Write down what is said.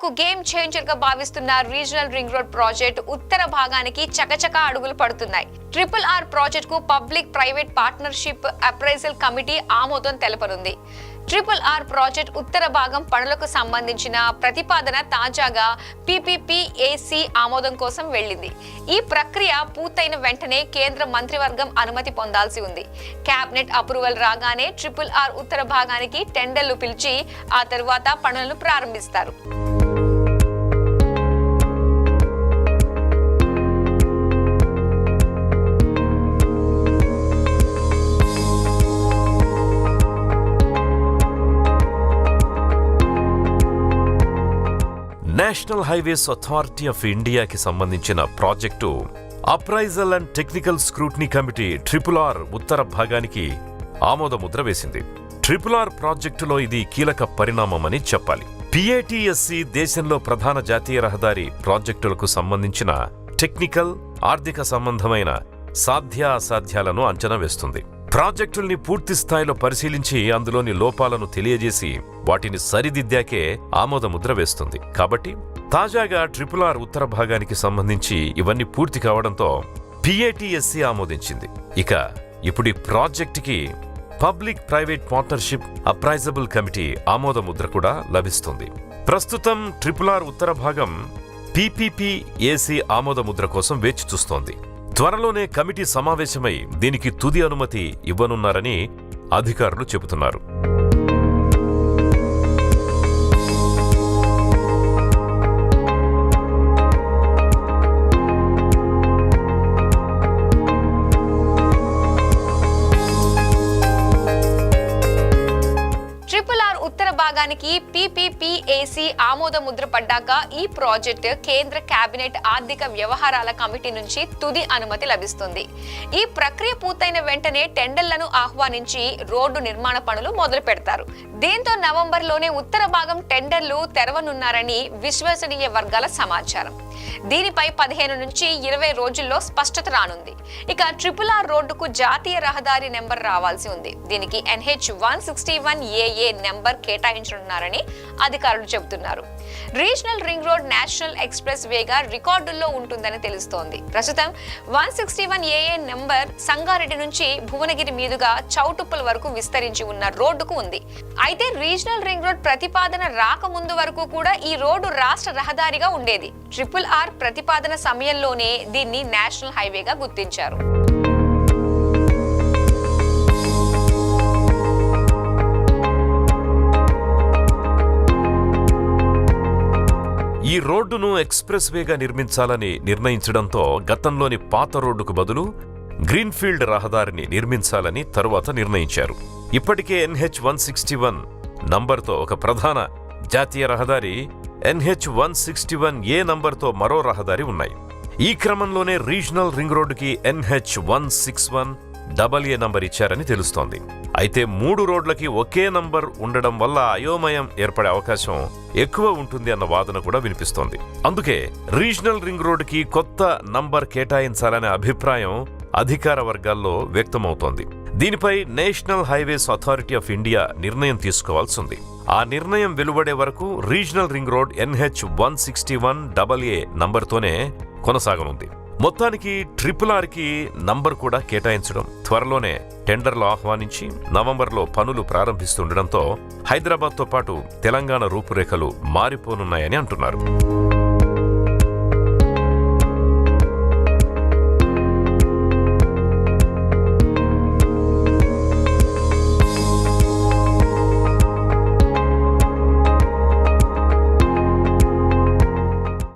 తెలంగాణకు game changer గా భావిస్తున్న రీజనల్ రింగ్ రోడ్ ప్రాజెక్ట్ ఉత్తర భాగానికి చకచకా అడుగులు పడుతున్నాయి. RRR ప్రాజెక్ట్ కు public private partnership appraisal committee ఆమోదం తెలపనుంది. RRR ప్రాజెక్ట్ ఉత్తర భాగం పనులకు సంబంధించిన ప్రతిపాదన తాజాగా PPPAC ఆమోదం కోసం వెళ్లింది. ఈ ప్రక్రియ పూర్తయిన వెంటనే కేంద్ర మంత్రివర్గం అనుమతి పొందాల్సి ఉంది. కేబినెట్ అప్రూవల్ రాగానే RRR ఉత్తర భాగానికి టెండర్లు పిలిచి ఆ తరువాత పనులను ప్రారంభిస్తారు. నేషనల్ హైవేస్ అథారిటీ ఆఫ్ ఇండియాకి సంబంధించిన project appraisal and technical scrutiny committee RRR ఉత్తర భాగానికి ఆమోదముద్ర వేసింది. RRR ప్రాజెక్టులో ఇది కీలక పరిణామమని చెప్పాలి. PATSC దేశంలో ప్రధాన జాతీయ రహదారి ప్రాజెక్టులకు సంబంధించిన టెక్నికల్, ఆర్థిక సంబంధమైన సాధ్యాసాధ్యాలను అంచనా వేస్తుంది. ప్రాజెక్టుల్ని పూర్తి స్థాయిలో పరిశీలించి అందులోని లోపాలను తెలియజేసి వాటిని సరిదిద్దాకే ఆమోదముద్ర వేస్తుంది. కాబట్టి తాజాగా RRR ఉత్తర భాగానికి సంబంధించి ఇవన్నీ పూర్తి కావడంతో PATSC ఆమోదించింది. ఇప్పుడు ఈ ప్రాజెక్టుకి పబ్లిక్ ప్రైవేట్ పార్ట్నర్షిప్ అప్రైజబుల్ కమిటీ ఆమోదముద్ర కూడా లభిస్తుంది. ప్రస్తుతం RRR ఉత్తర భాగం PPPAC ఆమోదముద్ర కోసం వేచి చూస్తోంది. త్వరలోనే కమిటీ సమావేశమై దీనికి తుది అనుమతి ఇవ్వనున్నారని అధికారులు చెబుతున్నారు. RRR ఉత్తర భాగానికి PPPAC ఆమోద ముద్ర పడ్డాక ఈ ప్రాజెక్టు కేంద్ర కేబినెట్ ఆర్థిక వ్యవహారాల కమిటీ నుంచి తుది అనుమతి లభిస్తుంది. ఈ ప్రక్రియ పూర్తయిన వెంటనే టెండర్లను ఆహ్వానించి రోడ్డు నిర్మాణ పనులు మొదలు పెడతారు. దీంతో నవంబర్లోనే ఉత్తర భాగం టెండర్లు తెరవనున్నారని విశ్వసనీయ వర్గాల సమాచారం. దీనిపై 15 నుంచి 20 రోజుల్లో స్పష్టత రానుంది. RRR రోడ్డుకు జాతీయ రహదారి నెంబర్ రావాల్సి ఉంది. దీనికి NH 161AA నెంబర్ కేటాయించనున్నారని అధికారులు చెబుతున్నారు. Regional ring road national express వేగా రికార్డుల్లో ఉంటుందని తెలుస్తోంది. ప్రస్తుతం 161AA నెంబర్ సంగారెడ్డి నుంచి భువనగిరి మీదుగా చౌటుప్పల్ వరకు విస్తరించి ఉన్న రోడ్డుకు ఉంది. అయితే రీజనల్ రింగ్ రోడ్ ప్రతిపాదన రాకముందు వరకు కూడా ఈ రోడ్డు రాష్ట్ర రహదారిగా ఉండేది. RRR ప్రతిపాదన సమయంలోనే దీన్ని నేషనల్ హైవేగా గుర్తించారు. ఈ రోడ్డును ఎక్స్ప్రెస్ వేగా నిర్మించాలని నిర్ణయించడంతో గతంలోని పాత రోడ్డుకు బదులు గ్రీన్ఫీల్డ్ రహదారిని నిర్మించాలని తరువాత నిర్ణయించారు. ఇప్పటికే NH 161 నంబర్తో ఒక ప్రధాన జాతీయ రహదారి, NH 161A నంబర్తో మరో రహదారి ఉన్నాయి. ఈ క్రమంలోనే రీజనల్ రింగ్ రోడ్డుకి NH 161AA నంబర్ ఇచ్చారని తెలుస్తోంది. అయితే 3 రోడ్లకి ఒకే నంబర్ ఉండడం వల్ల అయోమయం ఏర్పడే అవకాశం ఎక్కువ ఉంటుంది అన్న వాదన కూడా వినిపిస్తోంది. అందుకే రీజనల్ రింగ్ రోడ్డుకి కొత్త నంబర్ కేటాయించాలనే అభిప్రాయం అధికార వర్గాల్లో వ్యక్తమవుతోంది. దీనిపై national highways authority of India నిర్ణయం తీసుకోవాల్సి ఉంది. ఆ నిర్ణయం వెలువడే వరకు regional ring road NH 161AA నంబర్తోనే కొనసాగనుంది. మొత్తానికి RRRకి నంబర్ కూడా కేటాయించడం, త్వరలోనే టెండర్లు ఆహ్వానించి నవంబర్లో పనులు ప్రారంభిస్తుండటంతో హైదరాబాద్తో పాటు తెలంగాణ రూపురేఖలు మారిపోనున్నాయని అంటున్నారు.